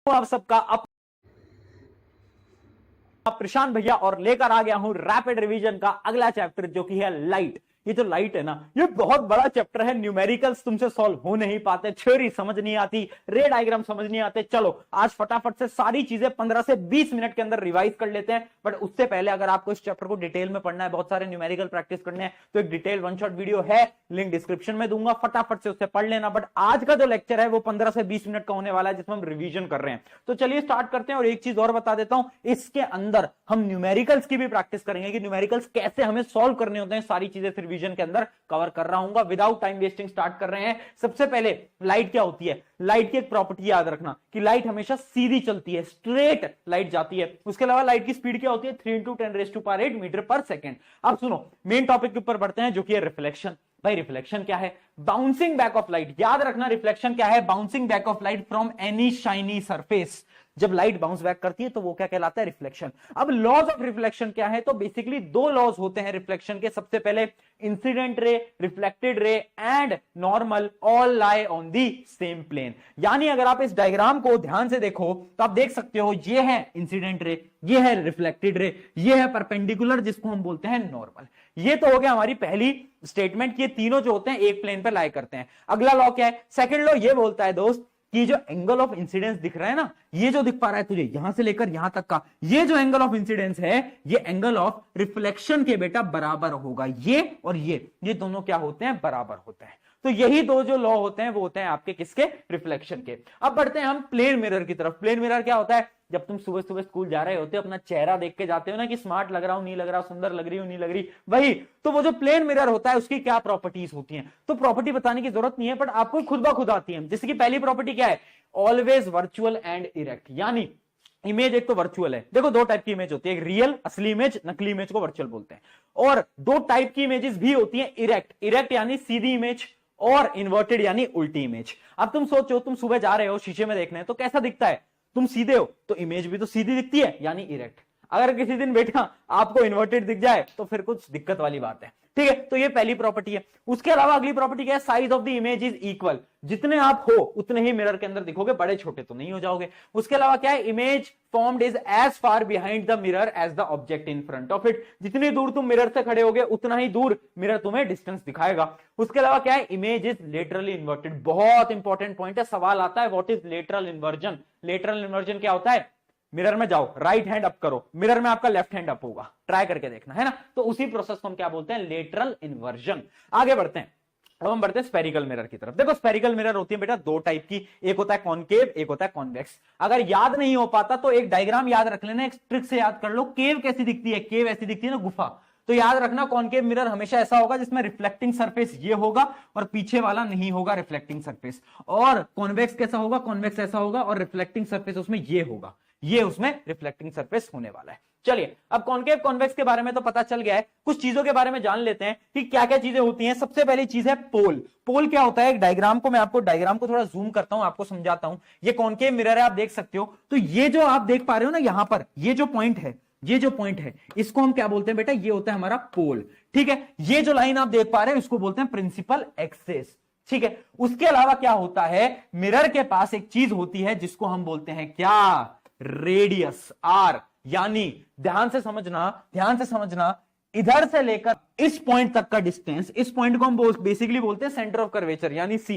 आप सबका प्रशांत भैया और लेकर आ गया हूं रैपिड रिवीजन का अगला चैप्टर जो कि है लाइट। ये जो लाइट है ना, ये बहुत बड़ा चैप्टर है। न्यूमेरिकल्स तुमसे सॉल्व हो नहीं पाते, थ्योरी समझ नहीं आती, रे डायग्राम समझ नहीं आते। चलो आज फटाफट से सारी चीजें 15 से 20 मिनट के अंदर रिवाइज कर लेते हैं। बट उससे पहले अगर आपको इस चैप्टर को डिटेल में पढ़ना है, बहुत सारे न्यूमेरिकल प्रैक्टिस करने हैं, तो एक डिटेल वन शॉट वीडियो है, लिंक डिस्क्रिप्शन में दूंगा, फटाफट से उससे पढ़ लेना। बट आज का जो लेक्चर है वो 15 से 20 मिनट का होने वाला है, जिसमें हम रिवीजन कर रहे हैं। तो चलिए स्टार्ट करते हैं। और एक चीज और बता देता हूं, इसके अंदर हम न्यूमेरिकल्स की भी प्रैक्टिस करेंगे कि न्यूमेरिकल्स कैसे हमें सॉल्व करने होते हैं। सारी चीजें रिवीजन के अंदर कवर कर रहा हूं। विदाउट टाइम वेस्टिंग स्टार्ट कर रहे हैं। सबसे पहले लाइट क्या होती है, लाइट की एक प्रॉपर्टी याद रखना कि लाइट हमेशा सीधी चलती है, स्ट्रेट लाइट जाती है। उसके अलावा लाइट की स्पीड क्या होती है, 3 × 10⁸ मीटर पर सेकेंड। अब सुनो, मेन टॉपिक के ऊपर बढ़ते हैं जो कि है रिफ्लेक्शन। भाई रिफ्लेक्शन क्या है, बाउंसिंग बैक ऑफ लाइट। याद रखना रिफ्लेक्शन क्या है, bouncing back of light from any shiny surface. जब लाइट बाउंस बैक करती है तो वो क्या कहलाता है, रिफ्लेक्शन। अब लॉज ऑफ रिफ्लेक्शन क्या है, तो बेसिकली 2 लॉज होते हैं रिफ्लेक्शन के। सबसे पहले incident ray, reflected ray and normal all lie on the same plane. यानी अगर आप इस डायग्राम को ध्यान से देखो तो आप देख सकते हो, ये है इंसिडेंट रे, ये है रिफ्लेक्टेड रे, ये है परपेंडिकुलर जिसको हम बोलते हैं नॉर्मल। ये तो हो गया हमारी पहली स्टेटमेंट कि ये तीनों जो होते हैं एक प्लेन पर लाई करते हैं। अगला लॉ क्या है, सेकंड लॉ ये बोलता है दोस्त कि जो एंगल ऑफ इंसिडेंस दिख रहा है ना, ये जो दिख पा रहा है तुझे यहां से लेकर यहां तक का, ये जो एंगल ऑफ इंसिडेंस है ये एंगल ऑफ रिफ्लेक्शन के बेटा बराबर होगा। ये और ये दोनों क्या होते हैं, बराबर होते हैं। तो यही 2 जो लॉ होते हैं वो होते हैं आपके किसके, रिफ्लेक्शन के। अब बढ़ते हैं हम प्लेन मिरर की तरफ। प्लेन मिरर क्या होता है, जब तुम सुबह सुबह स्कूल जा रहे होते हो, अपना चेहरा देख के जाते हो ना कि स्मार्ट लग रहा हूं नहीं लग रहा, सुंदर लग रही हूं नहीं लग रही, वही तो वो जो प्लेन मिरर होता है उसकी क्या प्रॉपर्टीज होती हैं। तो प्रॉपर्टी बताने की जरूरत नहीं है, बट आपको खुद ब खुद आती है। जैसे कि पहली प्रॉपर्टी क्या है, ऑलवेज वर्चुअल एंड इरेक्ट। यानी इमेज एक तो वर्चुअल है, देखो 2 टाइप की इमेज होती है, एक रियल असली इमेज, नकली इमेज को वर्चुअल बोलते हैं। और 2 टाइप की इमेजेस भी होती हैं, इरेक्ट। इरेक्ट यानी सीधी इमेज और इन्वर्टेड यानी उल्टी इमेज। अब तुम सोचो, तुम सुबह जा रहे हो शीशे में देखने, तो कैसा दिखता है, तुम सीधे हो तो इमेज भी तो सीधी दिखती है यानी इरेक्ट। अगर किसी दिन बेटा आपको इन्वर्टेड दिख जाए तो फिर कुछ दिक्कत वाली बात है, ठीक है। तो ये पहली प्रॉपर्टी है। उसके अलावा अगली प्रॉपर्टी क्या है, size of the image is equal. जितने आप हो उतने ही मिरर के अंदर दिखोगे, बड़े छोटे तो नहीं हो जाओगे। उसके अलावा क्या है, image formed is as far behind the mirror as the object in front of it. जितनी दूर तुम मिरर से खड़े होगे उतना ही दूर मिरर तुम्हें डिस्टेंस दिखाएगा। उसके अलावा क्या है, इमेज इज लेटरली इन्वर्टेड। बहुत इंपॉर्टेंट पॉइंट है, सवाल आता है what is lateral inversion. Lateral inversion क्या होता है, मिरर में जाओ, राइट हैंड अप करो, मिरर में आपका लेफ्ट हैंड अप होगा, ट्राई करके देखना है ना। तो उसी प्रोसेस को हम क्या बोलते हैं, लेटरल इन्वर्जन। आगे बढ़ते हैं, अब हम बढ़ते हैं स्फेरिकल मिरर की तरफ। देखो स्फेरिकल मिरर होती है बेटा 2 टाइप की, एक होता है कॉनकेव, एक होता है कॉन्वेक्स। अगर याद नहीं हो पाता तो एक डायग्राम याद रख लेना, एक ट्रिक से याद कर लो। केव कैसी दिखती है, केव ऐसी दिखती है ना, गुफा। तो याद रखना कॉनकेव मिरर हमेशा ऐसा होगा जिसमें रिफ्लेक्टिंग सरफेस ये होगा और पीछे वाला नहीं होगा रिफ्लेक्टिंग सरफेस। और कॉन्वेक्स कैसा होगा, कॉन्वेक्स ऐसा होगा और रिफ्लेक्टिंग सरफेस उसमें ये होगा, ये उसमें रिफ्लेक्टिंग सरफेस होने वाला है। चलिए अब कॉनकेव कॉन्वेक्स के बारे में तो पता चल गया है, कुछ चीजों के बारे में जान लेते हैं कि क्या क्या चीजें होती हैं। सबसे पहली चीज है पोल। पोल क्या होता है, एक डायग्राम को मैं आपको डायग्राम को थोड़ा जूम करता हूं, आपको समझाता हूं। ये कॉनकेव मिरर है, आप देख सकते हो। तो ये जो आप देख पा रहे हो ना यहां पर, ये जो पॉइंट है, ये जो पॉइंट है इसको हम क्या बोलते हैं बेटा, ये होता है हमारा पोल, ठीक है। ये जो लाइन आप देख पा रहे हैं इसको बोलते हैं प्रिंसिपल एक्सिस, ठीक है। उसके अलावा क्या होता है, मिरर के पास एक चीज होती है जिसको हम बोलते हैं क्या, रेडियस, आर। यानी ध्यान से समझना, ध्यान से समझना, इधर से लेकर इस पॉइंट तक का डिस्टेंस, इस पॉइंट को हम बेसिकली बोलते हैं सेंटर ऑफ कर्वेचर यानी सी।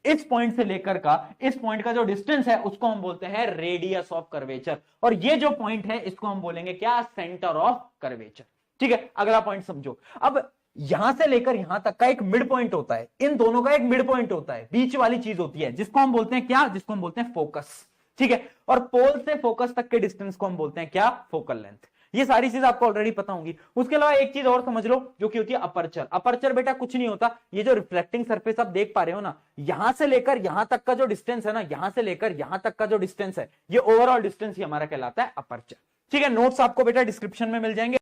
इस पॉइंट से लेकर का इस पॉइंट का जो डिस्टेंस है उसको हम बोलते हैं रेडियस ऑफ कर्वेचर। और ये जो पॉइंट है इसको हम बोलेंगे क्या, सेंटर ऑफ कर्वेचर, ठीक है। अगला पॉइंट समझो, अब यहां से लेकर यहां तक का एक मिड पॉइंट होता है, इन दोनों का एक मिड पॉइंट होता है, बीच वाली चीज होती है जिसको हम बोलते हैं क्या, जिसको हम बोलते हैं फोकस, ठीक है। और पोल से फोकस तक के डिस्टेंस को हम बोलते हैं क्या, फोकल लेंथ। ये सारी चीज आपको ऑलरेडी पता होंगी। उसके अलावा एक चीज और समझ लो जो कि होती है अपर्चर। अपर्चर बेटा कुछ नहीं होता, ये जो रिफ्लेक्टिंग सरफेस आप देख पा रहे हो ना, यहां से लेकर यहां तक का जो डिस्टेंस है ना, यहां से लेकर यहां तक का जो डिस्टेंस है, ये ओवरऑल डिस्टेंस ही हमारा कहलाता है अपर्चर, ठीक है। नोट्स आपको बेटा डिस्क्रिप्शन में मिल जाएंगे।